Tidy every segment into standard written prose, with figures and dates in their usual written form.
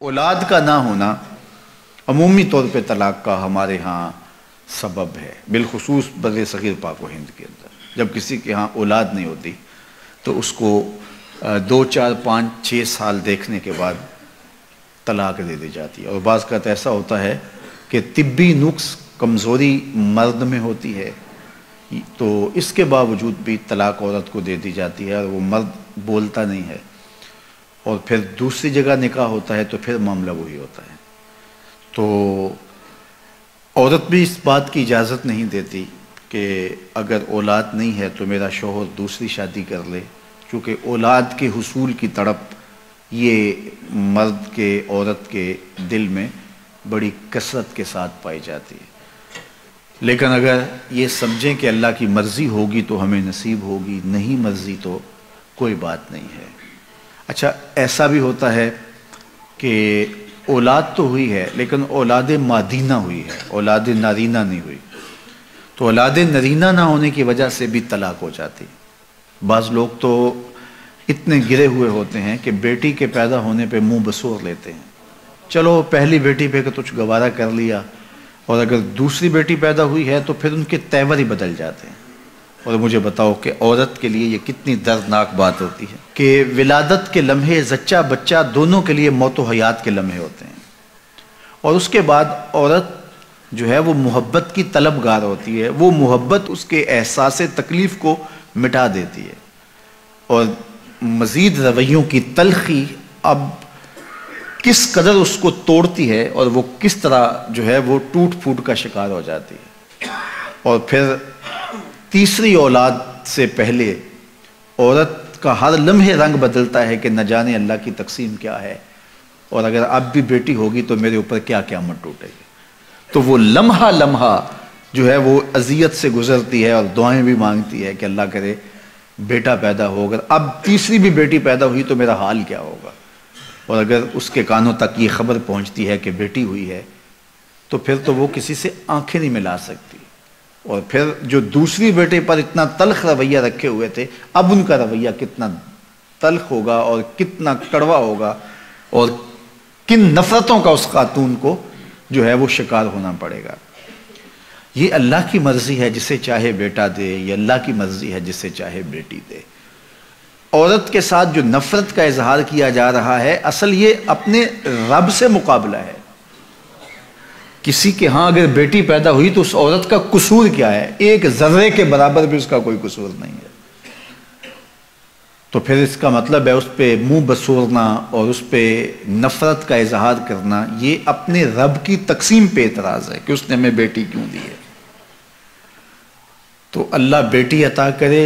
औलाद का ना होना अमूमी तौर पे तलाक का हमारे यहाँ सबब है, बिलखुसूस बर सग़ीर पाक व हिंद के अंदर। जब किसी के यहाँ औलाद नहीं होती तो उसको 2, 4, 5, 6 साल देखने के बाद तलाक दे दी जाती है। और बाज़ का तो ऐसा होता है कि तिब्बी नुक्स कमज़ोरी मर्द में होती है तो इसके बावजूद भी तलाक औरत को दे दी जाती है और वो मर्द बोलता नहीं है, और फिर दूसरी जगह निकाह होता है तो फिर मामला वही होता है। तो औरत भी इस बात की इजाज़त नहीं देती कि अगर औलाद नहीं है तो मेरा शौहर दूसरी शादी कर ले, क्योंकि औलाद के हुसूल की तड़प ये मर्द के औरत के दिल में बड़ी कसरत के साथ पाई जाती है। लेकिन अगर ये समझें कि अल्लाह की मर्ज़ी होगी तो हमें नसीब होगी, नहीं मर्ज़ी तो कोई बात नहीं है। अच्छा, ऐसा भी होता है कि औलाद तो हुई है लेकिन औलाद मादीना हुई है, औलाद नारीना नहीं हुई, तो औलाद नरीना ना होने की वजह से भी तलाक हो जाती। बाज़ लोग तो इतने गिरे हुए होते हैं कि बेटी के पैदा होने पे मुंह बसोर लेते हैं, चलो पहली बेटी पे तो कुछ गवारा कर लिया, और अगर दूसरी बेटी पैदा हुई है तो फिर उनके तेवर ही बदल जाते हैं। और मुझे बताओ कि औरत के लिए ये कितनी दर्दनाक बात होती है कि विलादत के लम्हे, जच्चा बच्चा दोनों के लिए मौत व हयात के लम्हे होते हैं, और उसके बाद औरत जो है वो मोहब्बत की तलबगार होती है। वो मोहब्बत उसके एहसास तकलीफ़ को मिटा देती है, और मज़ीद रवैयों की तलखी अब किस कदर उसको तोड़ती है और वो किस तरह जो है वो टूट फूट का शिकार हो जाती है। और फिर तीसरी औलाद से पहले औरत का हर लम्हे रंग बदलता है कि न जाने अल्लाह की तकसीम क्या है, और अगर अब भी बेटी होगी तो मेरे ऊपर क्या क़यामत टूटेगी। तो वो लम्हा लम्हा जो है वो अजियत से गुजरती है और दुआएं भी मांगती है कि अल्लाह करे बेटा पैदा हो, अगर अब तीसरी भी बेटी पैदा हुई तो मेरा हाल क्या होगा। और अगर उसके कानों तक ये खबर पहुंचती है कि बेटी हुई है तो फिर तो वो किसी से आंखें नहीं मिला सकती, और फिर जो दूसरी बेटे पर इतना तल्ख रवैया रखे हुए थे अब उनका रवैया कितना तल्ख होगा और कितना कड़वा होगा, और किन नफरतों का उस खातून को जो है वो शिकार होना पड़ेगा। ये अल्लाह की मर्जी है, जिसे चाहे बेटा दे, ये अल्लाह की मर्जी है जिसे चाहे बेटी दे। औरत के साथ जो नफरत का इजहार किया जा रहा है, असल ये अपने रब से मुकाबला है। किसी के यहाँ अगर बेटी पैदा हुई तो उस औरत का कसूर क्या है? एक जर्रे के बराबर भी उसका कोई कसूर नहीं है। तो फिर इसका मतलब है उस पर मुंह बसोरना और उस पर नफरत का इजहार करना, ये अपने रब की तकसीम पे एतराज़ है कि उसने हमें बेटी क्यों दी है। तो अल्लाह बेटी अता करे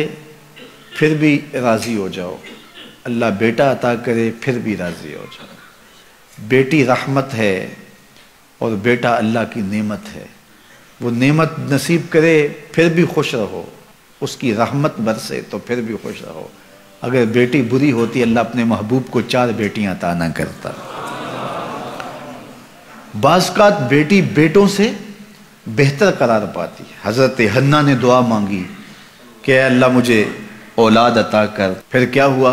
फिर भी राज़ी हो जाओ, अल्लाह बेटा अता करे फिर भी राज़ी हो जाओ। बेटी रहमत है और बेटा अल्लाह की नेमत है। वो नेमत नसीब करे फिर भी खुश रहो, उसकी रहमत बरसे तो फिर भी खुश रहो। अगर बेटी बुरी होती अल्लाह अपने महबूब को 4 बेटियां अता ना करता। बाज़कात बेटी बेटों से बेहतर करार पाती है। हज़रत हन्ना ने दुआ मांगी कि अल्लाह मुझे औलाद अता कर। फिर क्या हुआ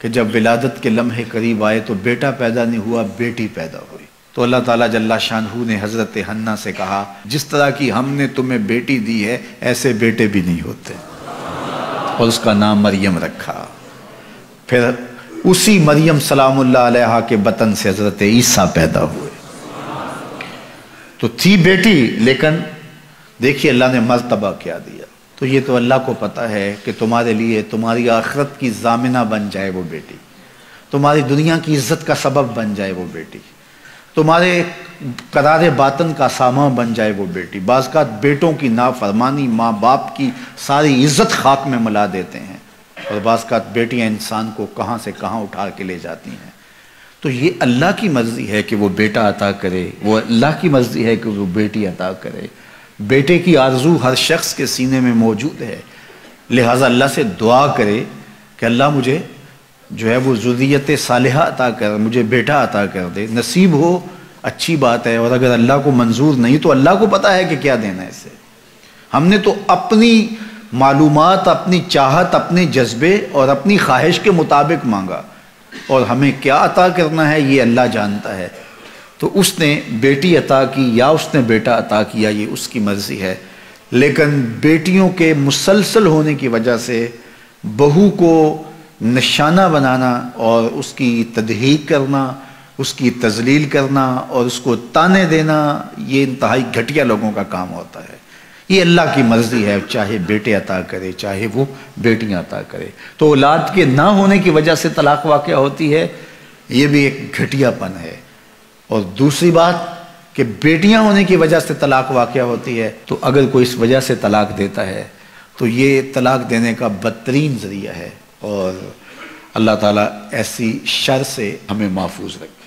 कि जब विलादत के लम्हे करीब आए तो बेटा पैदा नहीं हुआ, बेटी पैदा हुई। तो अल्लाह ताला जल्ला शानहू ने हज़रत हन्ना से कहा, जिस तरह की हमने तुम्हें बेटी दी है ऐसे बेटे भी नहीं होते, और उसका नाम मरियम रखा। फिर उसी मरियम सलामुल्लाह अलैहा के बतन से हज़रत ईसा पैदा हुए। तो थी बेटी, लेकिन देखिए अल्लाह ने मर्तबा क्या दिया। तो ये तो अल्लाह को पता है कि तुम्हारे लिए तुम्हारी आखिरत की जामिना बन जाए वो बेटी, तुम्हारी दुनिया की इज्जत का सबब बन जाए वो बेटी, तुम्हारे करारे बातन का सामान बन जाए वो बेटी। बाज़ बेटों की नाफरमानी माँ बाप की सारी इज्जत खाक में मिला देते हैं, और बाज़ बेटियाँ इंसान को कहाँ से कहाँ उठा के ले जाती हैं। तो ये अल्लाह की मर्ज़ी है कि वो बेटा अता करे, वो अल्लाह की मर्ज़ी है कि वो बेटी अता करे। बेटे की आरज़ू हर शख्स के सीने में मौजूद है, लिहाजा अल्लाह से दुआ करे कि अल्लाह मुझे जो है वो ज़ुर्रियत सालिहा अता कर, मुझे बेटा अता कर दे। नसीब हो अच्छी बात है, और अगर अल्लाह को मंजूर नहीं तो अल्लाह को पता है कि क्या देना है इसे। हमने तो अपनी मालूमात, अपनी चाहत, अपने जज्बे और अपनी ख्वाहिश के मुताबिक मांगा, और हमें क्या अता करना है ये अल्लाह जानता है। तो उसने बेटी अता की या उसने बेटा अता किया ये उसकी मर्ज़ी है, लेकिन बेटियों के मुसलसल होने की वजह से बहू को निशाना बनाना और उसकी तदहीक करना, उसकी तजलील करना और उसको ताने देना, ये इंतहाई घटिया लोगों का काम होता है। ये अल्लाह की मर्ज़ी है, चाहे बेटे अता करे चाहे वो बेटियां अता करे। तो औलाद के ना होने की वजह से तलाक वाक़या होती है, ये भी एक घटियापन है। और दूसरी बात कि बेटियां होने की वजह से तलाक वाक़या होती है, तो अगर कोई इस वजह से तलाक देता है तो ये तलाक देने का बदतरीन ज़रिया है। और अल्लाह ताला ऐसी शर से हमें महफूज रखे।